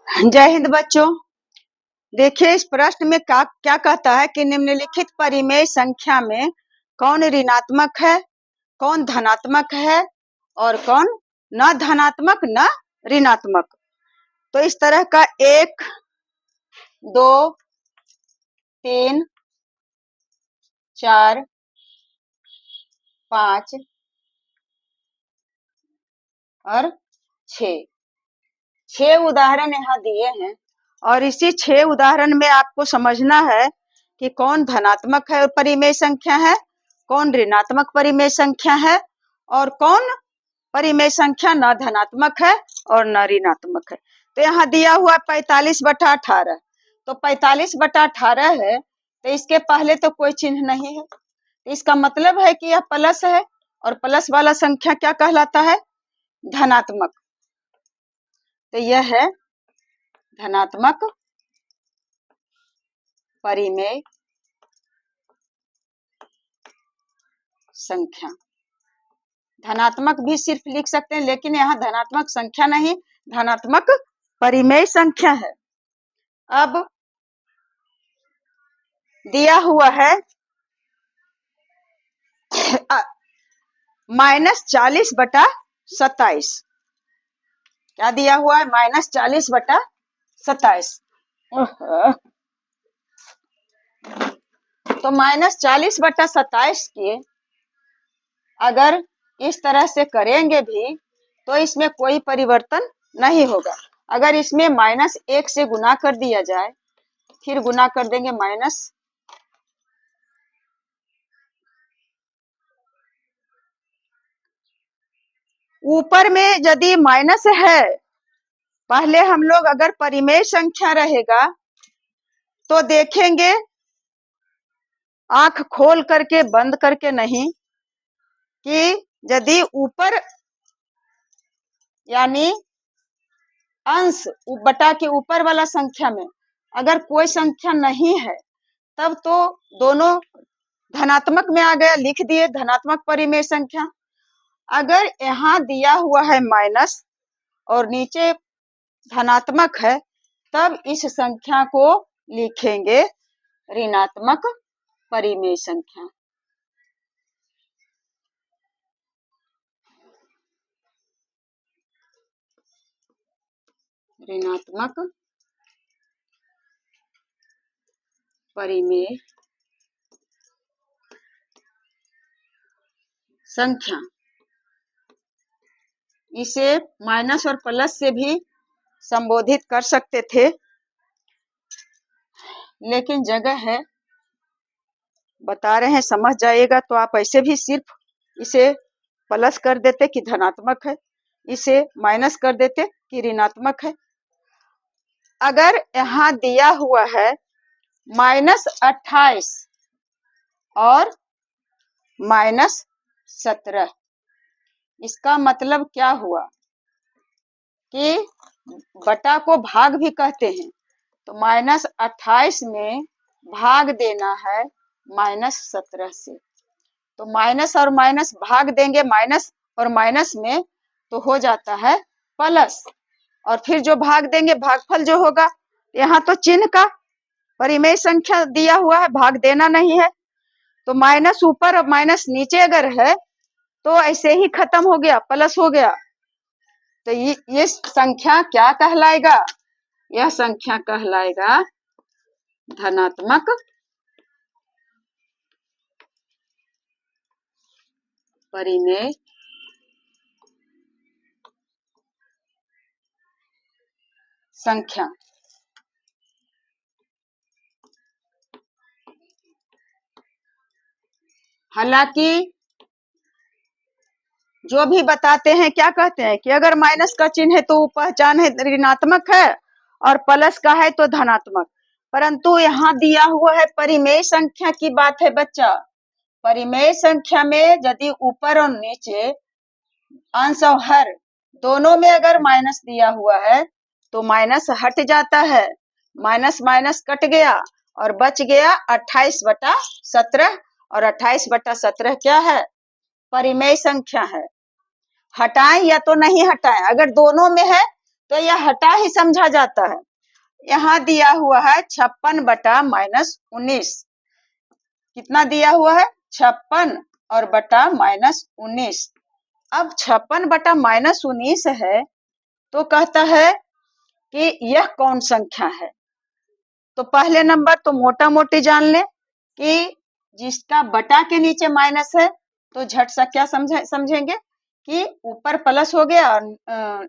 जय हिंद बच्चों। देखिए इस प्रश्न में क्या कहता है कि निम्नलिखित परिमेय संख्या में कौन ऋणात्मक है, कौन धनात्मक है और कौन न धनात्मक न ऋणात्मक। तो इस तरह का 1, 2, 3, 4, 5 और 6 उदाहरण यहाँ दिए हैं और इसी 6 उदाहरण में आपको समझना है कि कौन धनात्मक है परिमेय संख्या है, कौन ऋणात्मक परिमेय संख्या है और कौन परिमेय संख्या न धनात्मक है और न ऋणात्मक है। तो यहाँ दिया हुआ 45/18, तो 45/18 है तो इसके पहले तो कोई चिन्ह नहीं है, तो इसका मतलब है कि यह प्लस है और प्लस वाला संख्या क्या कहलाता है, धनात्मक। तो यह है धनात्मक परिमेय संख्या। धनात्मक भी सिर्फ लिख सकते हैं, लेकिन यहाँ धनात्मक संख्या नहीं, धनात्मक परिमेय संख्या है। अब दिया हुआ है -40/27। क्या दिया हुआ है, -40/27। तो -40/27 के अगर इस तरह से करेंगे भी तो इसमें कोई परिवर्तन नहीं होगा। अगर इसमें -1 से गुना कर दिया जाए, फिर गुना कर देंगे माइनस, ऊपर में यदि माइनस है, पहले हम लोग अगर परिमेय संख्या रहेगा तो देखेंगे आंख खोल करके बंद करके नहीं, कि यदि ऊपर यानी अंश बटा के ऊपर वाला संख्या में अगर कोई संख्या नहीं है तब तो दोनों धनात्मक में आ गया, लिख दिए धनात्मक परिमेय संख्या। अगर यहाँ दिया हुआ है माइनस और नीचे धनात्मक है, तब इस संख्या को लिखेंगे ऋणात्मक परिमेय संख्या। ऋणात्मक परिमेय संख्या। इसे माइनस और प्लस से भी संबोधित कर सकते थे, लेकिन जगह है, बता रहे हैं समझ जाइएगा। तो आप ऐसे भी सिर्फ इसे प्लस कर देते कि धनात्मक है, इसे माइनस कर देते कि ऋणात्मक है। अगर यहाँ दिया हुआ है -28 और -17, इसका मतलब क्या हुआ कि बटा को भाग भी कहते हैं, तो -28 में भाग देना है -17 से। तो माइनस और माइनस भाग देंगे माइनस और माइनस में तो हो जाता है प्लस, और फिर जो भाग देंगे भागफल जो होगा, यहाँ तो चिन्ह का परिमेय संख्या दिया हुआ है, भाग देना नहीं है, तो माइनस ऊपर और माइनस नीचे अगर है तो ऐसे ही खत्म हो गया, प्लस हो गया। तो ये संख्या क्या कहलाएगा, यह संख्या कहलाएगा धनात्मक परिमेय संख्या। हालांकि जो भी बताते हैं क्या कहते हैं कि अगर माइनस का चिन्ह है तो पहचान है ऋणात्मक है और प्लस का है तो धनात्मक, परंतु यहाँ दिया हुआ है परिमेय संख्या की बात है बच्चा। परिमेय संख्या में यदि ऊपर और नीचे अंश और हर दोनों में अगर माइनस दिया हुआ है तो माइनस हट जाता है, माइनस माइनस कट गया और बच गया 28/17, और 28/17 क्या है, परिमेय संख्या है। हटाएं या तो नहीं हटाएं, अगर दोनों में है तो यह हटा ही समझा जाता है। यहाँ दिया हुआ है 56 बटा -19। कितना दिया हुआ है? 56 और बटा -19। अब 56 बटा -19 है तो कहता है कि यह कौन संख्या है। तो पहले नंबर तो मोटा मोटी जान ले कि जिसका बटा के नीचे माइनस है तो झट सा क्या समझेंगे कि ऊपर प्लस हो गया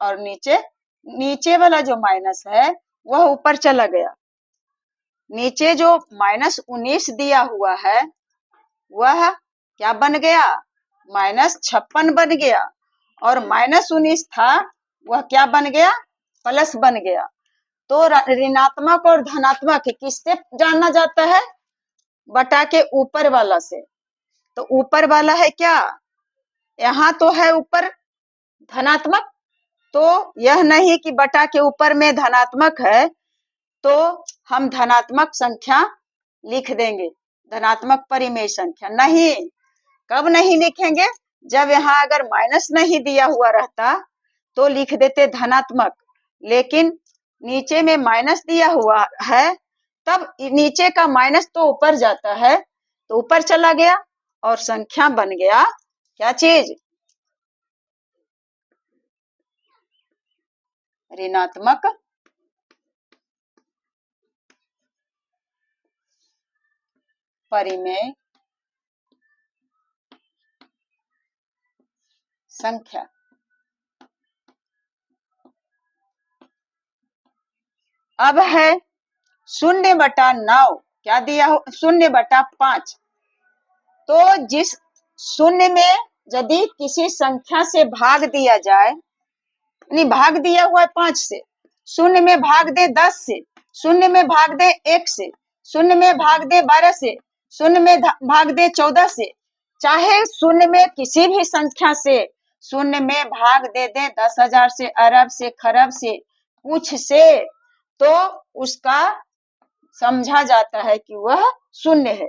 और नीचे वाला जो माइनस है वह ऊपर चला गया। नीचे जो -19 दिया हुआ है वह क्या बन गया? -56 बन गया और -19 था वह क्या बन गया? प्लस बन गया। तो ऋणात्मक और धनात्मक किससे जाना जाता है? बटा के ऊपर वाला से। तो ऊपर वाला है क्या? यहाँ तो है ऊपर धनात्मक, तो यह नहीं कि बटा के ऊपर में धनात्मक है तो हम धनात्मक संख्या लिख देंगे, धनात्मक परिमेय संख्या। नहीं, कब नहीं लिखेंगे? जब यहाँ अगर माइनस नहीं दिया हुआ रहता तो लिख देते धनात्मक, लेकिन नीचे में माइनस दिया हुआ है तब नीचे का माइनस तो ऊपर जाता है तो ऊपर चला गया और संख्या बन गया क्या चीज? ऋणात्मक परिमेय संख्या। अब है 0/9, क्या दिया हो? 0/5। तो जिस शून्य में यदि किसी संख्या से भाग दिया जाए, नहीं भाग दिया हुआ है 5 से, शून्य में भाग दे 10 से, शून्य में भाग दे 1 से, शून्य में भाग दे 12 से, शून्य में भाग दे 14 से, चाहे शून्य में किसी भी संख्या से शून्य में भाग दे 10,000 से, अरब से, खरब से, कुछ से, तो उसका समझा जाता है कि वह शून्य है।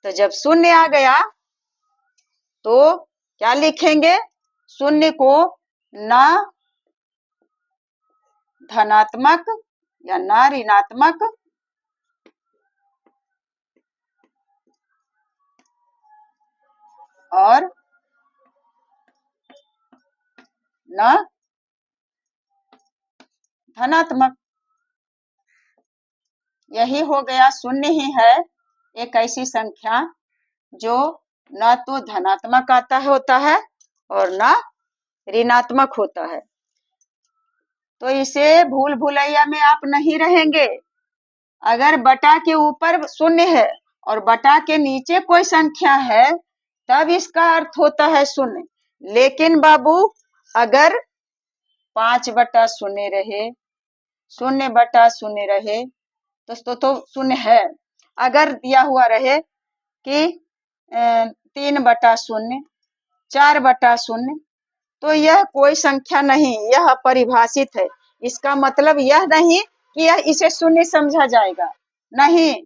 तो जब शून्य आ गया तो क्या लिखेंगे? शून्य को न धनात्मक या न ऋणात्मक और न धनात्मक। यही हो गया। शून्य ही है एक ऐसी संख्या जो न तो धनात्मक होता है और न ऋणात्मक होता है। तो इसे भूल भुलैया में आप नहीं रहेंगे। अगर बटा के ऊपर शून्य है और बटा के नीचे कोई संख्या है तब इसका अर्थ होता है शून्य। लेकिन बाबू अगर 5/0 रहे, 0/0 रहे तो शून्य है। अगर दिया हुआ रहे कि 3/0, 4/0, तो यह कोई संख्या नहीं, यह अपरिभाषित है। इसका मतलब यह नहीं कि यह इसे शून्य समझा जाएगा। नहीं,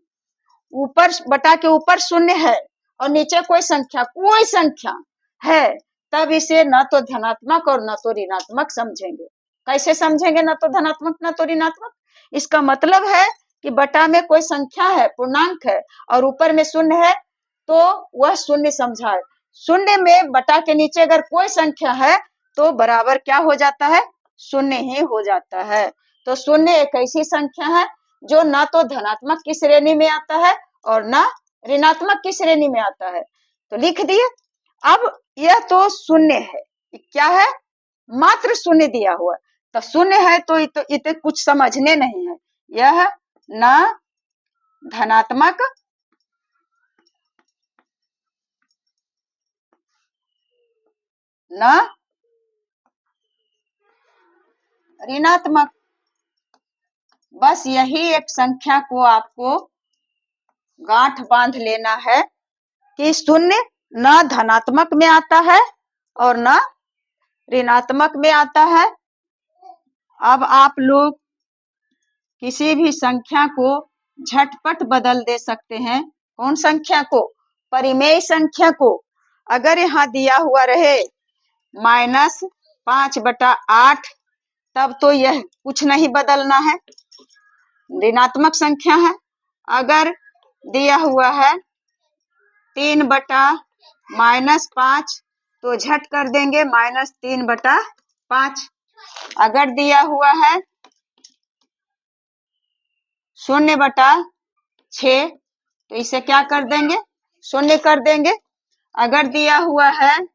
ऊपर बटा के ऊपर शून्य है और नीचे कोई संख्या है तब इसे न तो धनात्मक और न तो ऋणात्मक समझेंगे। कैसे समझेंगे न तो धनात्मक न तो ऋणात्मक? इसका मतलब है कि बटा में कोई संख्या है, पूर्णांक है और ऊपर में शून्य है तो वह शून्य समझा है। शून्य में बटा के नीचे अगर कोई संख्या है तो बराबर क्या हो जाता है? शून्य ही हो जाता है। तो शून्य एक ऐसी संख्या है जो न तो धनात्मक की श्रेणी में आता है और न ऋणात्मक की श्रेणी में आता है। तो लिख दिए। अब यह तो शून्य है, क्या है? मात्र शून्य दिया हुआ। तो शून्य है तो इतने कुछ समझने नहीं है। यह न धनात्मक न ऋणात्मक। बस यही एक संख्या को आपको गांठ बांध लेना है कि शून्य न धनात्मक में आता है और न ऋणात्मक में आता है। अब आप लोग किसी भी संख्या को झटपट बदल दे सकते हैं। कौन संख्या को? परिमेय संख्या को। अगर यहाँ दिया हुआ रहे -5/8 तब तो यह कुछ नहीं बदलना है, ऋणात्मक संख्या है। अगर दिया हुआ है 3/-5 तो झट कर देंगे -3/5। अगर दिया हुआ है 0/6 तो इसे क्या कर देंगे, 0 कर देंगे। अगर दिया हुआ है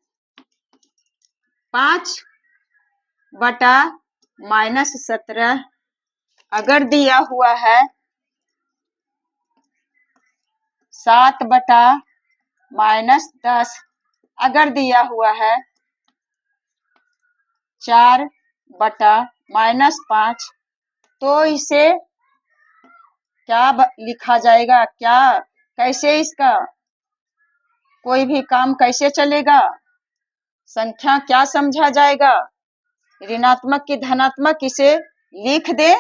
5/-17, अगर दिया हुआ है 7/-10, अगर दिया हुआ है 4/-5 तो इसे क्या लिखा जाएगा, क्या कैसे इसका कोई भी काम कैसे चलेगा, संख्या क्या समझा जाएगा, ऋणात्मक की धनात्मक इसे लिख दे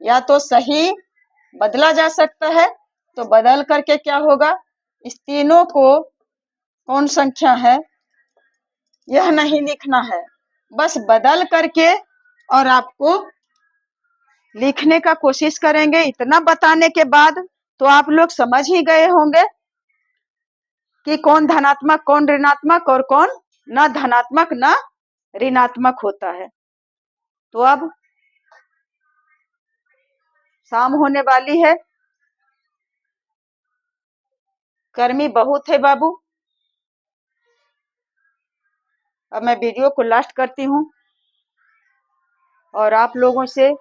या तो सही बदला जा सकता है, तो बदल करके क्या होगा, इस तीनों को कौन संख्या है यह नहीं लिखना है, बस बदल करके और आपको लिखने का कोशिश करेंगे। इतना बताने के बाद तो आप लोग समझ ही गए होंगे कि कौन धनात्मक कौन ऋणात्मक और कौन न धनात्मक न ऋणात्मक होता है। तो अब शाम होने वाली है, गर्मी बहुत है बाबू। अब मैं वीडियो को लास्ट करती हूँ और आप लोगों से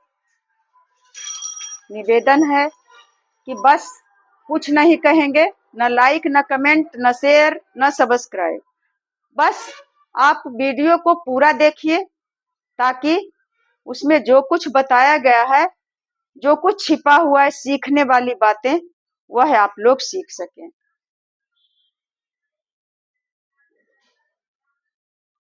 निवेदन है कि बस कुछ नहीं कहेंगे, न लाइक न कमेंट न शेयर न सब्सक्राइब, बस आप वीडियो को पूरा देखिए ताकि उसमें जो कुछ बताया गया है, जो कुछ छिपा हुआ है सीखने वाली बातें, वह आप लोग सीख सकें।